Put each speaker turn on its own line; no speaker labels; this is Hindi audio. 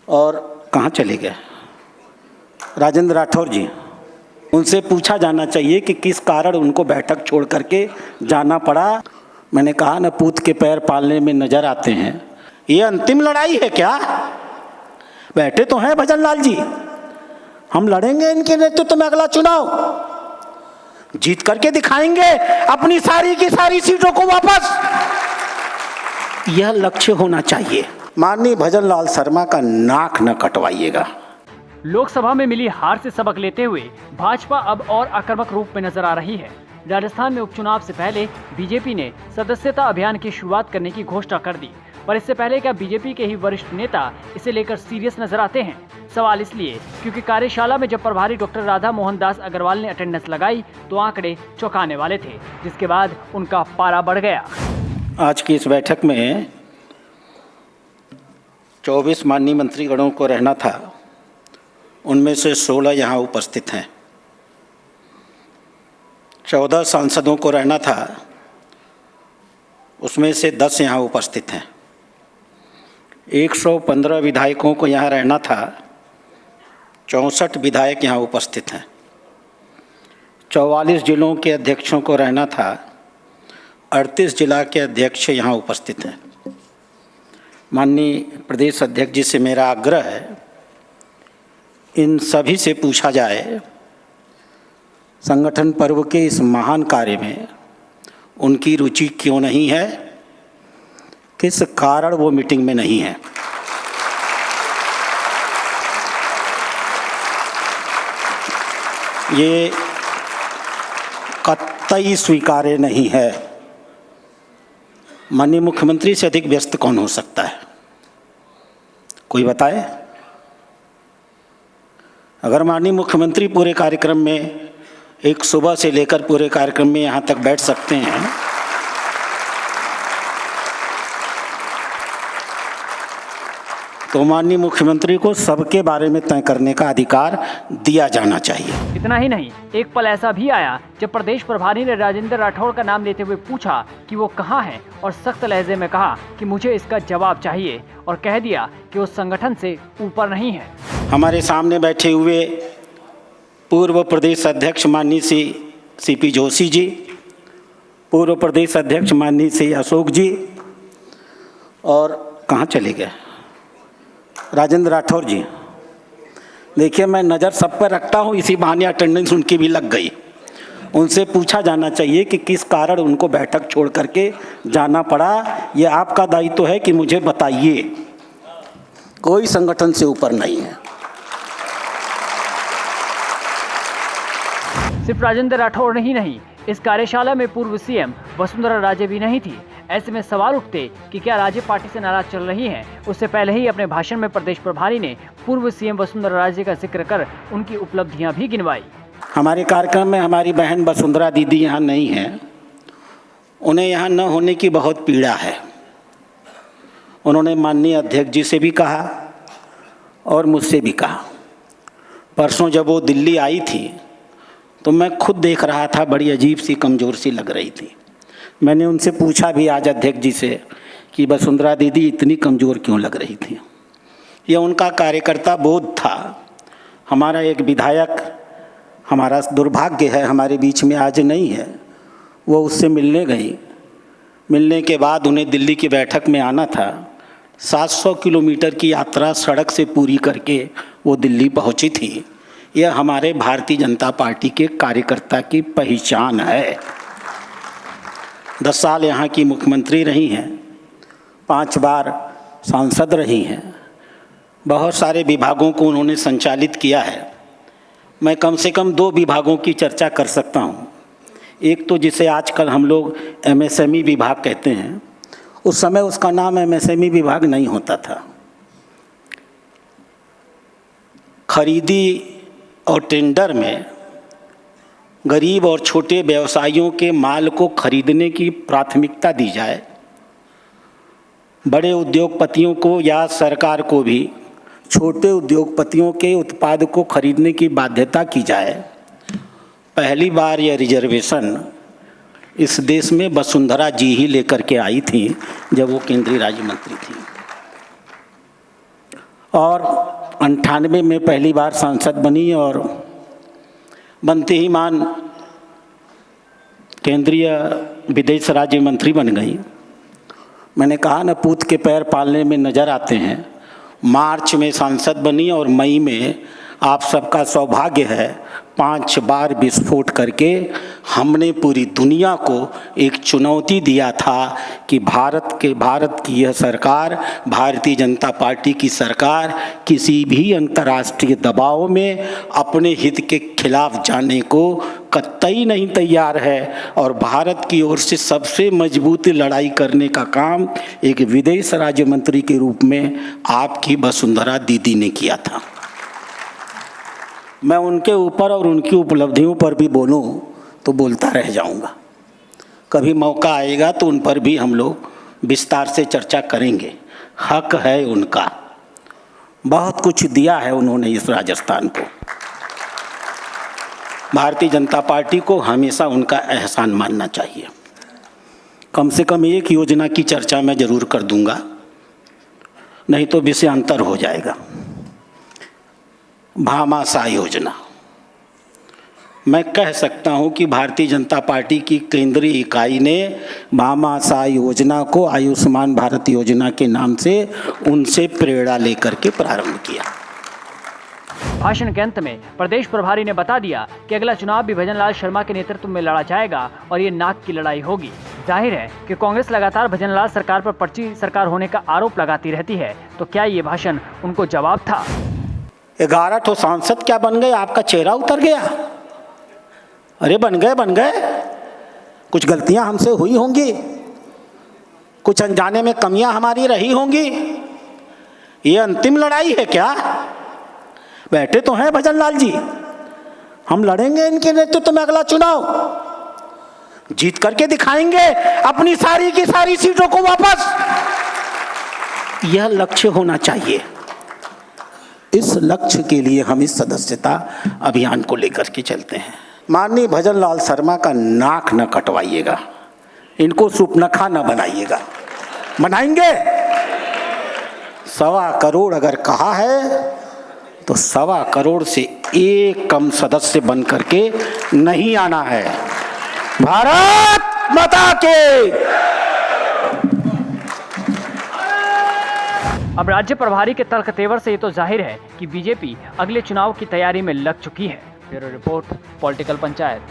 और कहाँ चले गए राजेंद्र राठौर जी। उनसे पूछा जाना चाहिए कि किस कारण उनको बैठक छोड़ करके जाना पड़ा। मैंने कहा न पूत के पैर पालने में नजर आते हैं। ये अंतिम लड़ाई है क्या? बैठे तो हैं भजन लाल जी, हम लड़ेंगे इनके नेतृत्व में अगला चुनाव, जीत करके दिखाएंगे अपनी सारी की सारी सीटों को वापस। यह लक्ष्य होना चाहिए। माननीय भजन लाल शर्मा का नाक न कटवाइएगा।
लोकसभा में मिली हार से सबक लेते हुए भाजपा अब और आक्रामक रूप में नजर आ रही है। राजस्थान में उपचुनाव से पहले बीजेपी ने सदस्यता अभियान की शुरुआत करने की घोषणा कर दी, पर इससे पहले क्या बीजेपी के ही वरिष्ठ नेता इसे लेकर सीरियस नजर आते हैं? सवाल इसलिए क्योंकि कार्यशाला में जब प्रभारी डॉक्टर राधा मोहन दास अग्रवाल ने अटेंडेंस लगाई तो आंकड़े चौंकाने वाले थे, जिसके बाद उनका पारा बढ़ गया।
आज की इस बैठक में 24 माननीय मंत्रीगणों को रहना था, उनमें से 16 यहाँ उपस्थित हैं। 14 सांसदों को रहना था, उसमें से 10 यहाँ उपस्थित हैं। 115 विधायकों को यहाँ रहना था, 64 विधायक यहाँ उपस्थित हैं। 44 जिलों के अध्यक्षों को रहना था, 38 जिला के अध्यक्ष यहाँ उपस्थित हैं। माननीय प्रदेश अध्यक्ष जी से मेरा आग्रह है, इन सभी से पूछा जाए संगठन पर्व के इस महान कार्य में उनकी रुचि क्यों नहीं है, किस कारण वो मीटिंग में नहीं है। ये कतई स्वीकार्य नहीं है। माननीय मुख्यमंत्री से अधिक व्यस्त कौन हो सकता है, कोई बताए? अगर माननीय मुख्यमंत्री पूरे कार्यक्रम में, एक सुबह से लेकर पूरे कार्यक्रम में यहाँ तक बैठ सकते हैं, तो माननीय मुख्यमंत्री को सबके बारे में तय करने का अधिकार दिया जाना चाहिए।
इतना ही नहीं, एक पल ऐसा भी आया जब प्रदेश प्रभारी ने राजेंद्र राठौर का नाम लेते हुए पूछा कि वो कहाँ हैं, और सख्त लहजे में कहा कि मुझे इसका जवाब चाहिए, और कह दिया कि वो संगठन से ऊपर नहीं है।
हमारे सामने बैठे हुए पूर्व प्रदेश अध्यक्ष माननीय सीपी जोशी जी, पूर्व प्रदेश अध्यक्ष माननीय श्री अशोक जी, और कहाँ चले गए राजेंद्र राठौर जी। देखिए, मैं नज़र सब पर रखता हूँ, इसी बहाने अटेंडेंस उनकी भी लग गई। उनसे पूछा जाना चाहिए कि किस कारण उनको बैठक छोड़ करके जाना पड़ा। ये आपका दायित्व है कि मुझे बताइए। कोई संगठन से ऊपर नहीं है।
सिर्फ राजेंद्र राठौर ही नहीं, इस कार्यशाला में पूर्व सीएम वसुंधरा राजे भी नहीं थी। ऐसे में सवाल उठते कि क्या राज्य पार्टी से नाराज चल रही हैं। उससे पहले ही अपने भाषण में प्रदेश प्रभारी ने पूर्व सीएम वसुंधरा राजे का जिक्र कर उनकी उपलब्धियां भी गिनवाई।
हमारे कार्यक्रम में हमारी बहन वसुंधरा दीदी यहाँ नहीं है। उन्हें यहाँ न होने की बहुत पीड़ा है। उन्होंने माननीय अध्यक्ष जी से भी कहा और मुझसे भी कहा। परसों जब वो दिल्ली आई थी तो मैं खुद देख रहा था, बड़ी अजीब सी कमज़ोर सी लग रही थी। मैंने उनसे पूछा भी आज अध्यक्ष जी से कि वसुंधरा दीदी इतनी कमज़ोर क्यों लग रही थी। यह उनका कार्यकर्ता बोध था। हमारा एक विधायक, हमारा दुर्भाग्य है, हमारे बीच में आज नहीं है। वो उससे मिलने गई। मिलने के बाद उन्हें दिल्ली की बैठक में आना था। 700 किलोमीटर की यात्रा सड़क से पूरी करके वो दिल्ली पहुंची थी। यह हमारे भारतीय जनता पार्टी के कार्यकर्ता की पहचान है। 10 साल यहाँ की मुख्यमंत्री रही हैं, 5 बार सांसद रही हैं, बहुत सारे विभागों को उन्होंने संचालित किया है। मैं कम से कम 2 विभागों की चर्चा कर सकता हूँ। एक तो जिसे आजकल हम लोग MSME विभाग कहते हैं, उस समय उसका नाम MSME विभाग नहीं होता था। खरीदी और टेंडर में गरीब और छोटे व्यवसायियों के माल को खरीदने की प्राथमिकता दी जाए। बड़े उद्योगपतियों को या सरकार को भी छोटे उद्योगपतियों के उत्पाद को खरीदने की बाध्यता की जाए। पहली बार यह रिजर्वेशन इस देश में वसुंधरा जी ही लेकर के आई थी जब वो केंद्रीय राज्य मंत्री थी। और 98 में पहली बार सांसद बनी और बनते ही मान केंद्रीय विदेश राज्य मंत्री बन गई। मैंने कहा न, पूत के पैर पालने में नज़र आते हैं। मार्च में सांसद बनी और मई में आप सबका सौभाग्य है 5 बार विस्फोट करके हमने पूरी दुनिया को एक चुनौती दिया था कि भारत की यह सरकार, भारतीय जनता पार्टी की सरकार किसी भी अंतर्राष्ट्रीय दबाव में अपने हित के खिलाफ जाने को कतई नहीं तैयार है और भारत की ओर से सबसे मजबूत लड़ाई करने का काम एक विदेश राज्य मंत्री के रूप में आपकी वसुंधरा दीदी ने किया था। मैं उनके ऊपर और उनकी उपलब्धियों पर भी बोलूं तो बोलता रह जाऊंगा। कभी मौका आएगा तो उन पर भी हम लोग विस्तार से चर्चा करेंगे। हक है उनका, बहुत कुछ दिया है उन्होंने इस राजस्थान को। भारतीय जनता पार्टी को हमेशा उनका एहसान मानना चाहिए। कम से कम एक योजना की चर्चा मैं ज़रूर कर दूंगा, नहीं तो विषयांतर हो जाएगा। भामाशाह योजना, मैं कह सकता हूं कि भारतीय जनता पार्टी की केंद्रीय इकाई ने भामाशाह योजना को आयुष्मान भारत योजना के नाम से उनसे प्रेरणा लेकर के प्रारंभ किया।
भाषण के अंत में प्रदेश प्रभारी ने बता दिया कि अगला चुनाव भी भजनलाल शर्मा के नेतृत्व में लड़ा जाएगा और ये नाक की लड़ाई होगी। जाहिर है कि कांग्रेस लगातार भजनलाल सरकार पर पर्ची सरकार होने का आरोप लगाती रहती है, तो क्या ये भाषण उनको जवाब था?
11 तो सांसद क्या बन गए, आपका चेहरा उतर गया। अरे बन गए। कुछ गलतियां हमसे हुई होंगी, कुछ अनजाने में कमियां हमारी रही होंगी। ये अंतिम लड़ाई है क्या? बैठे तो हैं भजनलाल जी, हम लड़ेंगे इनके नेतृत्व में अगला चुनाव, जीत करके दिखाएंगे अपनी सारी की सारी सीटों को वापस। यह लक्ष्य होना चाहिए। इस लक्ष्य के लिए हम इस सदस्यता अभियान को लेकर के चलते हैं। माननीय भजनलाल शर्मा का नाक न कटवाइएगा, इनको सुपनखा न बनाइएगा। बनाएंगे 1.25 करोड़ अगर कहा है तो 1.25 करोड़ से एक कम सदस्य बन करके नहीं आना है। भारत माता के।
अब राज्य प्रभारी के तर्क तेवर से ये तो जाहिर है कि बीजेपी अगले चुनाव की तैयारी में लग चुकी है। Bureau report, political panchayat.